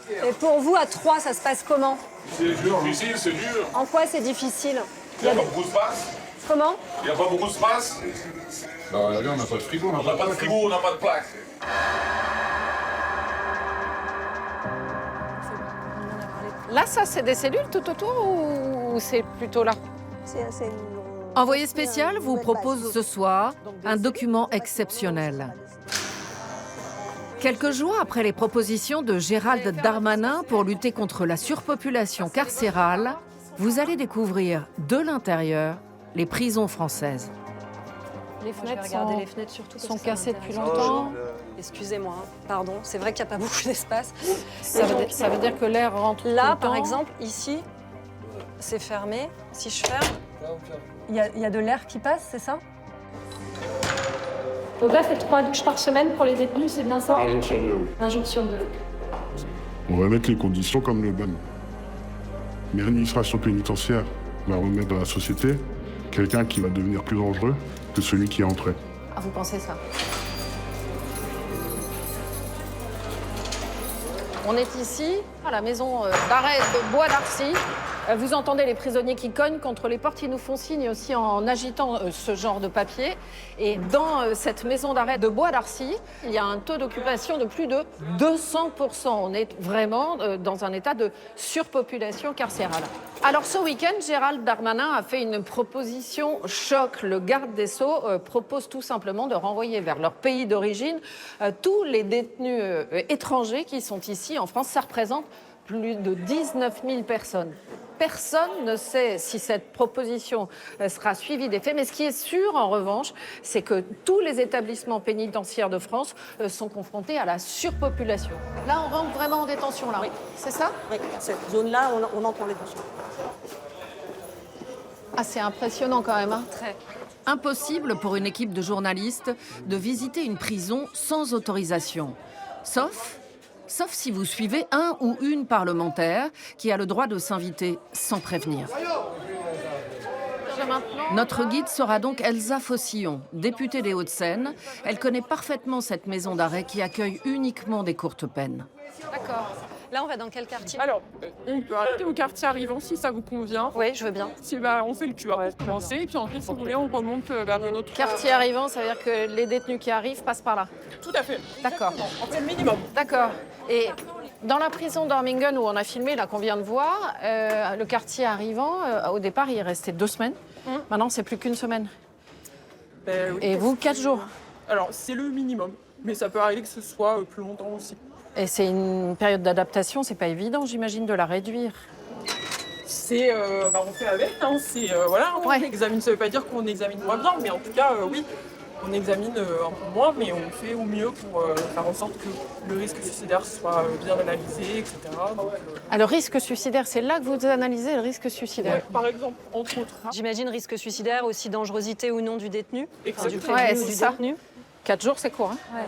Et pour vous, à 3, ça se passe comment? C'est difficile, c'est dur. En quoi c'est difficile? Il n'y a pas beaucoup de space. Comment? Il n'y a pas beaucoup de space. Bah, regarde, on n'a pas de frigo, On n'a pas de frigo, on n'a pas de plaque. Là, ça, c'est des cellules tout autour ou c'est plutôt là? Envoyé spécial vous propose ce soir un document exceptionnel. Quelques jours après les propositions de Gérald Darmanin pour lutter contre la surpopulation carcérale, vous allez découvrir de l'intérieur les prisons françaises. Les Je vais fenêtres regarder les fenêtres surtout. sont cassées depuis longtemps. Excusez-moi, hein. Pardon. C'est vrai qu'il n'y a pas beaucoup d'espace. Ça veut dire que l'air rentre tout Là, le par temps. exemple, ici, c'est fermé. Si je ferme, il y a de l'air qui passe, c'est ça? Donc là, c'est 3 douches par semaine pour les détenus, c'est bien ça? Injonction de l'eau. On va mettre les conditions comme le BAN. Mais l'administration pénitentiaire va remettre dans la société quelqu'un qui va devenir plus dangereux que celui qui est entré. Ah, vous pensez ça? On est ici, à la maison d'arrêt de Bois d'Arcy. Vous entendez les prisonniers qui cognent contre les portes. Ils nous font signe aussi en agitant ce genre de papier. Et dans cette maison d'arrêt de Bois d'Arcy, il y a un taux d'occupation de plus de 200%. On est vraiment dans un état de surpopulation carcérale. Alors ce week-end, Gérald Darmanin a fait une proposition choc. Le garde des Sceaux propose tout simplement de renvoyer vers leur pays d'origine tous les détenus étrangers qui sont ici en France. Ça représente plus de 19 000 personnes. Personne ne sait si cette proposition sera suivie des faits, mais ce qui est sûr, en revanche, c'est que tous les établissements pénitentiaires de France sont confrontés à la surpopulation. Là, on rentre vraiment en détention, là. Oui. C'est ça? Oui, cette zone-là, on entre en détention. Ah, c'est impressionnant quand même, hein. Très. Impossible pour une équipe de journalistes de visiter une prison sans autorisation. Sauf si vous suivez un ou une parlementaire qui a le droit de s'inviter sans prévenir. Notre guide sera donc Elsa Fossillon, députée des Hauts-de-Seine. Elle connaît parfaitement cette maison d'arrêt qui accueille uniquement des courtes peines. D'accord. Là, on va dans quel quartier? Alors, on peut arrêter au quartier arrivant si ça vous convient. Oui, je veux bien. On fait le QR pour commencer, et puis ensuite, si vous voulez, on remonte vers notre... Quartier arrivant, ça veut dire que les détenus qui arrivent passent par là. Tout à fait. D'accord. On fait le minimum. D'accord. Et dans la prison d'Ormingen où on a filmé, là qu'on vient de voir, le quartier arrivant, au départ, il restait 2 semaines. Maintenant, c'est plus qu'une semaine. Ben oui. Et vous, 4 jours. Alors, c'est le minimum, mais ça peut arriver que ce soit plus longtemps aussi. Et c'est une période d'adaptation, c'est pas évident, j'imagine, de la réduire. C'est... on fait avec, hein, c'est... voilà, on Ouais. examine, ça veut pas dire qu'on examine moins bien, mais en tout cas, oui, on examine un peu moins, mais on fait au mieux pour faire en sorte que le risque suicidaire soit bien analysé, etc. Donc, Alors, risque suicidaire, c'est là que vous analysez le risque suicidaire. ouais, par exemple, entre autres. J'imagine risque suicidaire, aussi dangerosité ou non du détenu. Enfin, du Exactement. prévenu Ouais, ou c'est du ça. détenu. 4 jours, c'est court, hein.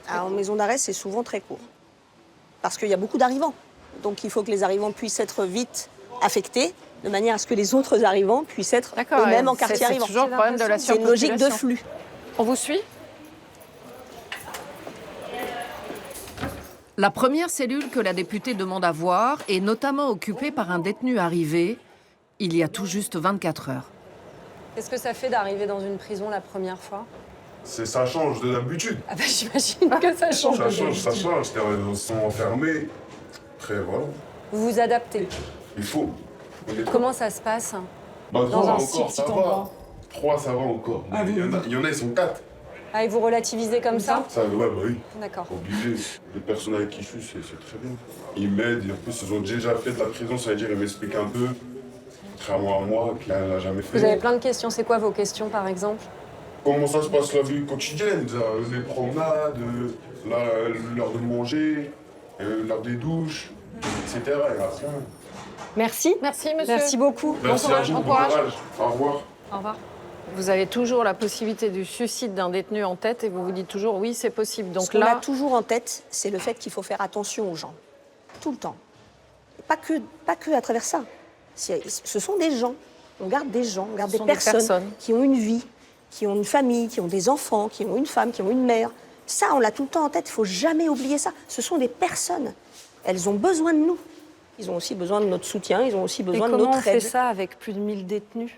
Alors, en maison d'arrêt, c'est souvent très court. Parce qu'il y a beaucoup d'arrivants. Donc, il faut que les arrivants puissent être vite affectés, de manière à ce que les autres arrivants puissent être D'accord. eux-mêmes en C'est- quartier c'est arrivant. toujours le problème de la C'est une logique de surpopulation. flux. On vous suit? La première cellule que la députée demande à voir est notamment occupée par un détenu arrivé il y a tout juste 24 heures. Qu'est-ce que ça fait d'arriver dans une prison la première fois? Ça change de l'habitude. Ah bah j'imagine que ça change. Ça change. Ils sont enfermés. Très voilà. Vous vous adaptez. Il faut. Comment ça se passe? Bah, Dans trois un si encore, petit ça va. endroit. 3, ça va encore. Mais il y en a, ils sont 4. Ah, et vous relativisez comme ça? Ça, ouais, bah oui. D'accord. Obligé. Les personnes avec qui je suis, c'est très bien. Ils m'aident. Et en plus, ils ont déjà fait de la prison, ça veut dire ils m'expliquent un peu. Contrairement à moi, qui n'a jamais fait. Vous avez plein de questions. C'est quoi vos questions, par exemple? Comment ça se passe la vie quotidienne, les promenades, l'heure de manger, l'heure des douches, etc. Et après, Merci. Merci, monsieur. Merci beaucoup. merci à vous, bon bon courage. courage. Au revoir. Au revoir. Vous avez toujours la possibilité du suicide d'un détenu en tête et vous vous dites toujours oui, c'est possible. Ce Donc qu'on a là, toujours en tête, c'est le fait qu'il faut faire attention aux gens. Tout le temps. Pas que à travers ça. Ce sont des gens. On garde des gens, on garde Ce des sont des personnes personnes. qui ont une vie, qui ont une famille, qui ont des enfants, qui ont une femme, qui ont une mère. Ça, on l'a tout le temps en tête. Il ne faut jamais oublier ça. Ce sont des personnes. elles ont besoin de nous. Ils ont aussi besoin de notre soutien, ils ont aussi besoin de notre aide. Comment on fait ça avec plus de 1000 détenus?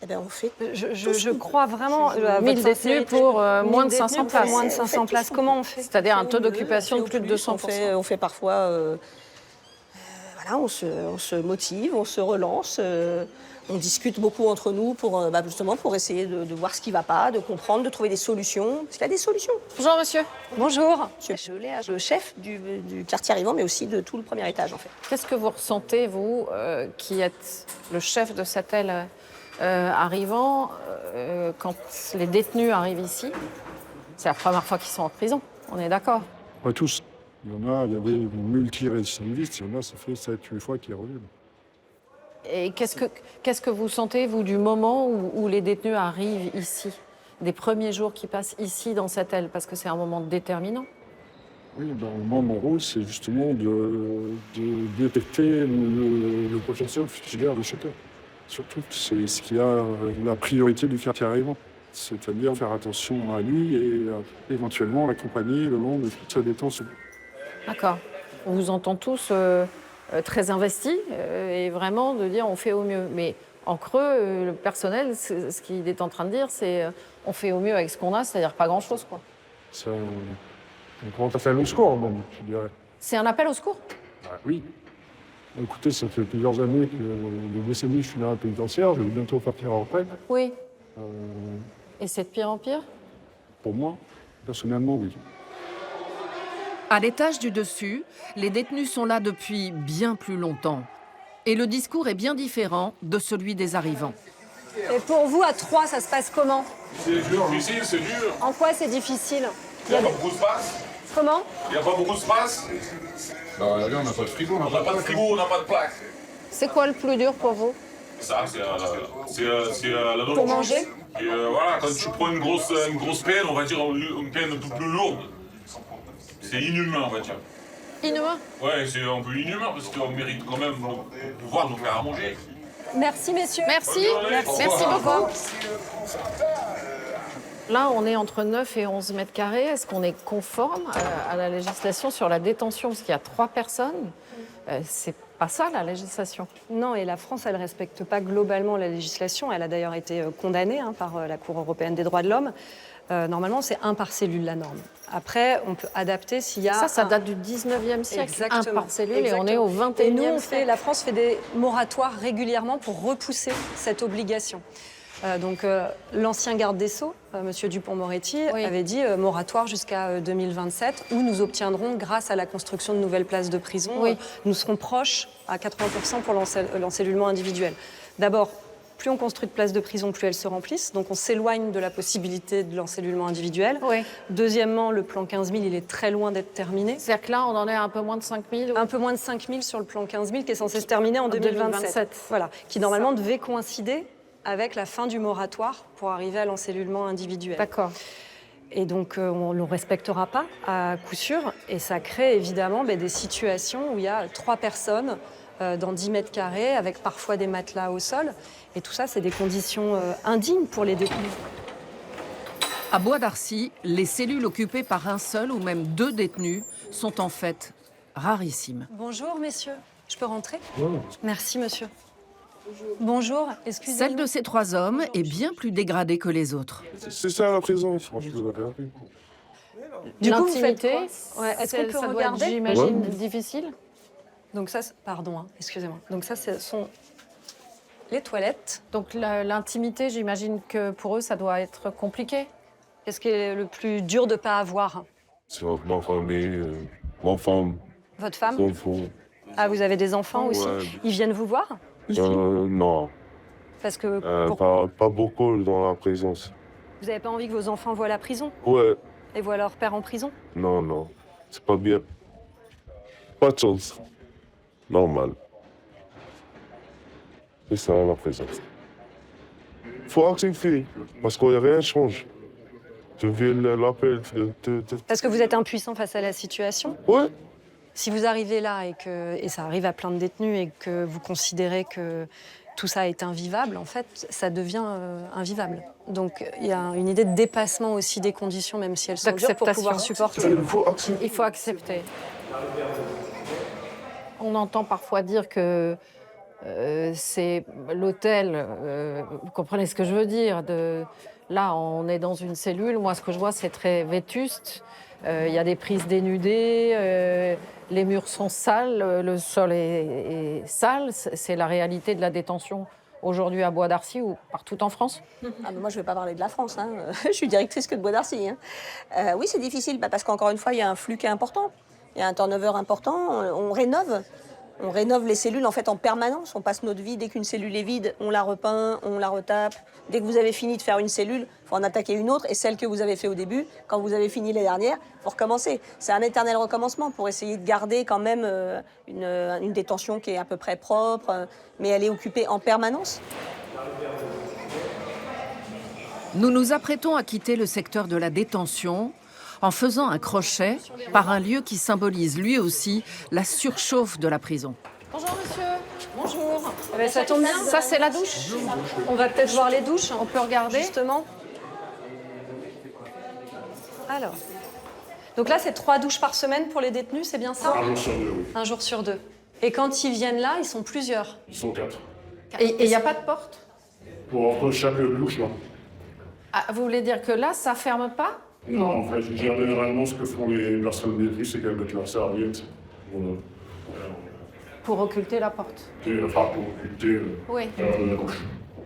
Eh bien, on fait. Je crois vraiment. 1000 détenus pour moins de 500 places. Moins de 500 places. Comment on fait? C'est-à-dire un taux d'occupation de plus de 200%. On fait parfois. Voilà, on se motive, on se relance. On discute beaucoup entre nous pour justement pour essayer de voir ce qui ne va pas, de comprendre, de trouver des solutions. Parce qu'il y a des solutions. Bonjour monsieur. Bonjour. Monsieur Cholet, le chef du quartier arrivant, mais aussi de tout le premier étage en fait. Qu'est-ce que vous ressentez, vous, qui êtes le chef de cette aile arrivant, quand les détenus arrivent ici? C'est la première fois qu'ils sont en prison, on est d'accord? Pas tous. Il y a des multirécidivistes, il y en a, ça fait 7-8 fois qu'ils reviennent. Et qu'est-ce que vous sentez, vous, du moment où les détenus arrivent ici, des premiers jours qui passent ici, dans cette aile? Parce que c'est un moment déterminant. Oui, moi, mon rôle, c'est justement de détecter le potentiel suicidaire de chacun. Surtout, c'est ce qui a la priorité du quartier arrivant. C'est-à-dire faire attention à lui et éventuellement l'accompagner le long de toute sa détention. D'accord. On vous entend tous très investis et vraiment de dire on fait au mieux. Mais en creux, le personnel, ce qu'il est en train de dire, c'est on fait au mieux avec ce qu'on a, c'est-à-dire pas grand-chose, quoi. C'est un grand appel au secours, même, je dirais. C'est un appel au secours? Ah, oui. Écoutez, ça fait plusieurs années que le décennie, je suis dans la pénitentiaire, je vais bientôt partir en retraite. Oui. Et c'est de pire en pire? Pour moi, personnellement, oui. À l'étage du dessus, les détenus sont là depuis bien plus longtemps. Et le discours est bien différent de celui des arrivants. Et pour vous, à 3, ça se passe comment? C'est difficile, c'est dur. En quoi c'est difficile? Il n'y a pas beaucoup de space. Comment? Il n'y a pas beaucoup de space. Bah, regardez, on n'a pas de frigo, On n'a pas de frigo, on n'a pas de plaque. C'est quoi le plus dur pour vous? Ça, c'est la nourriture. Pour manger? Et voilà, quand tu prends une grosse peine, on va dire une peine un peu plus lourde, c'est inhumain, on va dire. Inhumain? Ouais, c'est un peu inhumain parce qu'on mérite quand même de pouvoir nous faire à manger. Merci, messieurs. Merci. Merci beaucoup. Là, on est entre 9 et 11 mètres carrés. Est-ce qu'on est conforme à la législation sur la détention? Parce qu'il y a 3 personnes. C'est pas ça, la législation. Non, et la France, elle ne respecte pas globalement la législation. Elle a d'ailleurs été condamnée par la Cour européenne des droits de l'homme. Normalement, c'est 1 par cellule, la norme. Après, on peut adapter s'il y a... Ça date du 19e siècle. Exactement. 1 par cellule, Exactement. et on est au 21e et nous, siècle. la France fait des moratoires régulièrement pour repousser cette obligation. L'ancien garde des Sceaux, M. Dupond-Moretti, avait dit moratoire jusqu'à 2027, où nous obtiendrons, grâce à la construction de nouvelles places de prison, nous serons proches à 80% pour l'encellulement individuel. D'abord, plus on construit de places de prison, plus elles se remplissent. Donc on s'éloigne de la possibilité de l'encellulement individuel. Deuxièmement, le plan 15 000, il est très loin d'être terminé. C'est-à-dire que là, on en est à un peu moins de 5 000 Un peu moins de 5 000 sur le plan 15 000, qui est censé se terminer en 2027. Voilà, qui normalement devait coïncider avec la fin du moratoire pour arriver à l'encellulement individuel. D'accord. Et donc, on ne le respectera pas à coup sûr. Et ça crée évidemment des situations où il y a 3 personnes dans 10 mètres carrés, avec parfois des matelas au sol. Et tout ça, c'est des conditions indignes pour les détenus. À Bois d'Arcy, les cellules occupées par un seul ou même 2 détenus sont en fait rarissimes. Bonjour, messieurs. Je peux rentrer? Merci, monsieur. Bonjour, excusez-moi. Celle de ces 3 hommes est bien plus dégradée que les autres. C'est ça la prison, franchement. L'intimité, est-ce qu'on peut ça doit regarder? être, j'imagine, difficile? Donc ça, pardon, excusez-moi. Donc ça, ce sont les toilettes. Donc l'intimité, j'imagine que pour eux, ça doit être compliqué. Qu'est-ce qui est le plus dur de ne pas avoir? C'est ma famille, ma femme. Votre femme? Mon enfant. Ah, vous avez des enfants aussi? Ils viennent vous voir? Non. Parce que pas beaucoup dans la prison. vous n'avez pas envie que vos enfants voient la prison? Ouais. Et voient leur père en prison? Non. C'est pas bien. Pas de chance. Normal. C'est ça la prison. Faut accepter, parce que rien ne change. Je vais l'appel. Parce que vous êtes impuissant face à la situation? Ouais. Si vous arrivez là et ça arrive à plein de détenus et que vous considérez que tout ça est invivable, en fait, ça devient invivable. Donc il y a une idée de dépassement aussi des conditions, même si elles sont dures, pour pouvoir supporter. Il faut accepter. Il faut accepter. On entend parfois dire que c'est l'hôtel, vous comprenez ce que je veux dire. Là, on est dans une cellule, moi ce que je vois c'est très vétuste, il y a des prises dénudées, les murs sont sales, le sol est sale, c'est la réalité de la détention aujourd'hui à Bois d'Arcy ou partout en France. Ah, mais moi, je ne vais pas parler de la France. Hein. Je suis directrice que de Bois d'Arcy. Hein. Oui, c'est difficile parce qu'encore une fois, il y a un flux qui est important. Il y a un turnover important. On rénove. On rénove les cellules en fait en permanence. On passe notre vie, dès qu'une cellule est vide, on la repeint, on la retape. Dès que vous avez fini de faire une cellule, il faut en attaquer une autre. Et celle que vous avez fait au début, quand vous avez fini les dernières, il faut recommencer. C'est un éternel recommencement pour essayer de garder quand même une détention qui est à peu près propre, mais elle est occupée en permanence. Nous nous apprêtons à quitter le secteur de la détention en faisant un crochet par un lieu qui symbolise lui aussi la surchauffe de la prison. Bonjour monsieur. Bonjour. Eh ben, ça tombe bien. Ça c'est la douche. On va peut-être voir les douches. On peut regarder. Justement. Alors. Donc là, c'est 3 douches par semaine pour les détenus, c'est bien ça? Un jour sur 2, oui. Un jour sur 2. Et quand ils viennent là, ils sont plusieurs. Ils sont 4. Et il n'y a pas de porte? Pour entre chaque douche, non. Ah, vous voulez dire que là, ça ferme pas? Non, en fait, généralement, ce que font les personnes détenues, c'est qu'elles mettent leur serviette Pour occulter la porte. pour occulter Oui. la couche.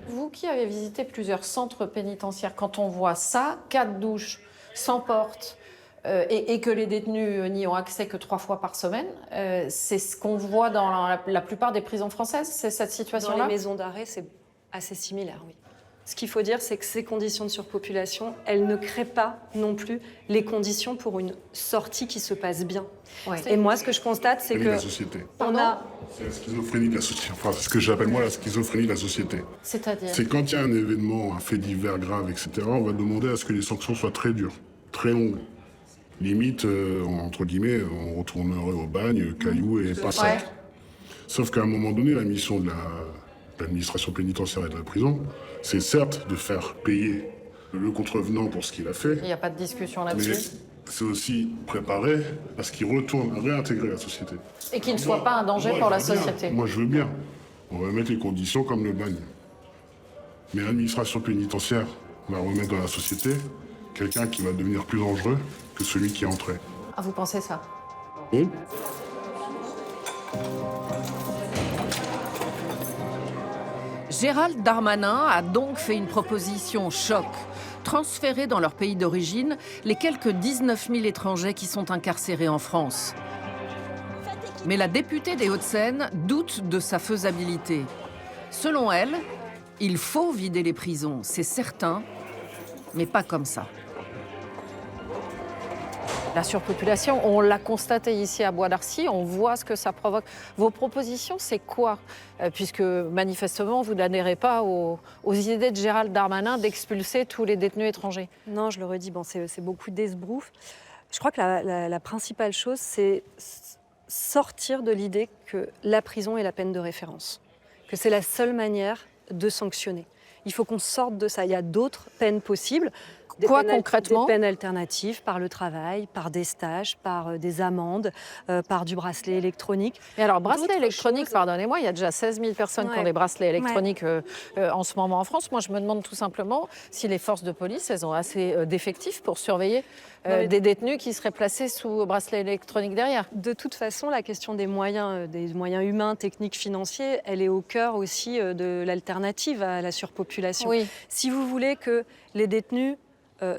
Vous qui avez visité plusieurs centres pénitentiaires, quand on voit ça, 4 douches, sans porte, et que les détenus n'y ont accès que 3 fois par semaine, c'est ce qu'on voit dans la plupart des prisons françaises, c'est cette Dans situation-là? les maisons d'arrêt, c'est assez similaire, oui. Ce qu'il faut dire, c'est que ces conditions de surpopulation, elles ne créent pas non plus les conditions pour une sortie qui se passe bien. Ouais. Et moi, ce que je constate, c'est La que société. on a... C'est la schizophrénie de la société. Enfin, c'est ce que j'appelle moi la schizophrénie de la société. C'est-à-dire? C'est quand il y a un événement, un fait divers grave, etc., on va demander à ce que les sanctions soient très dures, très longues. Limite, entre guillemets, on retournerait au bagne, cailloux et pas ça. Ouais. Sauf qu'à un moment donné, la mission de l'administration pénitentiaire et de la prison, c'est certes de faire payer le contrevenant pour ce qu'il a fait, Il n'y a pas de discussion mais là-dessus. c'est aussi préparer à ce qu'il retourne, à réintégrer la société. Et qu'il ne soit pas un danger pour la je veux bien. société. Moi, je veux bien. On va mettre les conditions comme le bagne. Mais l'administration pénitentiaire va remettre dans la société quelqu'un qui va devenir plus dangereux que celui qui est entré. Ah, vous pensez ça? Oui. Gérald Darmanin a donc fait une proposition choc. Transférer dans leur pays d'origine les quelques 19 000 étrangers qui sont incarcérés en France. Mais la députée des Hauts-de-Seine doute de sa faisabilité. Selon elle, il faut vider les prisons, c'est certain, mais pas comme ça. La surpopulation, on l'a constaté ici à Bois d'Arcy, on voit ce que ça provoque. Vos propositions, c'est quoi? Puisque manifestement, vous n'adhérez pas aux idées de Gérald Darmanin d'expulser tous les détenus étrangers. Non, je le redis, bon, c'est beaucoup d'esbrouf. Je crois que la principale chose, c'est sortir de l'idée que la prison est la peine de référence, que c'est la seule manière de sanctionner. Il faut qu'on sorte de ça. Il y a d'autres peines possibles. Quoi concrètement? Des peines alternatives, par le travail, par des stages, par des amendes, par du bracelet électronique. Et alors, bracelet D'autres électronique, choses. pardonnez-moi, il y a déjà 16 000 personnes qui ont des bracelets électroniques en ce moment en France. Moi, je me demande tout simplement si les forces de police, elles ont assez d'effectifs pour surveiller des détenus qui seraient placés sous bracelet électronique derrière. De toute façon, la question des moyens humains, techniques, financiers, elle est au cœur aussi de l'alternative à la surpopulation. Oui. Si vous voulez que les détenus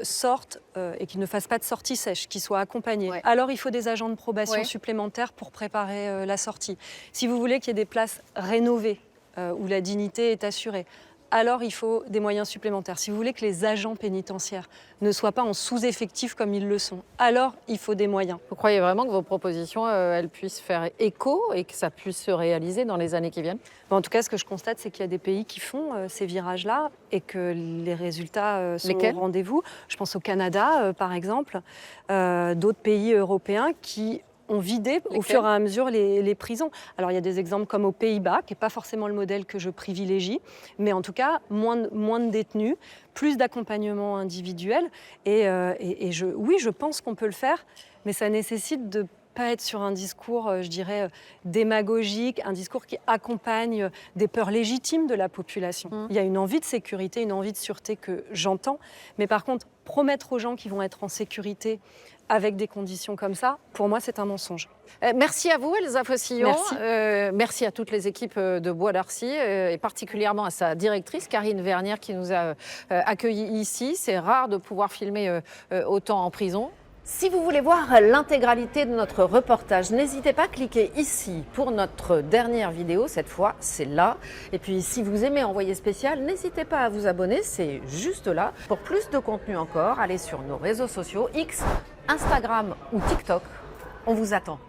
sortent et qu'ils ne fassent pas de sortie sèche, qu'ils soient accompagnés. Ouais. Alors, il faut des agents de probation Ouais. supplémentaires pour préparer la sortie. Si vous voulez qu'il y ait des places rénovées où la dignité est assurée, alors il faut des moyens supplémentaires. Si vous voulez que les agents pénitentiaires ne soient pas en sous-effectif comme ils le sont, alors il faut des moyens. Vous croyez vraiment que vos propositions, elles puissent faire écho et que ça puisse se réaliser dans les années qui viennent? Bon, en tout cas, ce que je constate, c'est qu'il y a des pays qui font ces virages-là et que les résultats sont Lesquels? au rendez-vous. Je pense au Canada, par exemple, d'autres pays européens qui ont vidé au Lesquels? fur et à mesure les prisons. Alors, il y a des exemples comme aux Pays-Bas, qui n'est pas forcément le modèle que je privilégie, mais en tout cas, moins de détenus, plus d'accompagnement individuel. Oui, je pense qu'on peut le faire, mais ça nécessite de pas être sur un discours, je dirais, démagogique, un discours qui accompagne des peurs légitimes de la population. Il y a une envie de sécurité, une envie de sûreté que j'entends, mais par contre, promettre aux gens qu'ils vont être en sécurité avec des conditions comme ça, pour moi, c'est un mensonge. Merci à vous, Elsa Fossillon. Merci. Merci à toutes les équipes de Bois d'Arcy et particulièrement à sa directrice, Karine Vernière, qui nous a accueillis ici. C'est rare de pouvoir filmer autant en prison. Si vous voulez voir l'intégralité de notre reportage, n'hésitez pas à cliquer ici pour notre dernière vidéo. Cette fois, c'est là. Et puis, si vous aimez Envoyé spécial, n'hésitez pas à vous abonner. C'est juste là. Pour plus de contenu encore, allez sur nos réseaux sociaux X, Instagram ou TikTok. On vous attend.